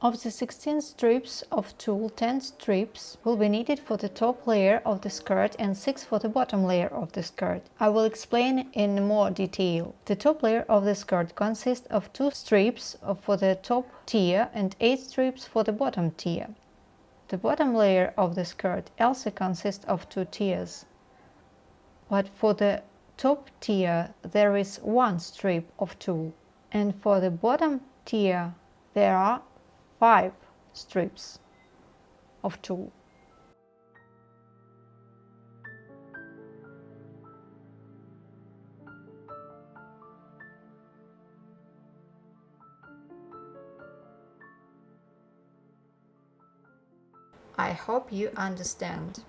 Of the 16 strips of tulle, 10 strips will be needed for the top layer of the skirt and 6 for the bottom layer of the skirt. I will explain in more detail. The top layer of the skirt consists of 2 strips for the top tier and 8 strips for the bottom tier. The bottom layer of the skirt also consists of 2 tiers, but for the top tier there is 1 strip of tulle, and for the bottom tier there are 5 strips of tulle. I hope you understand.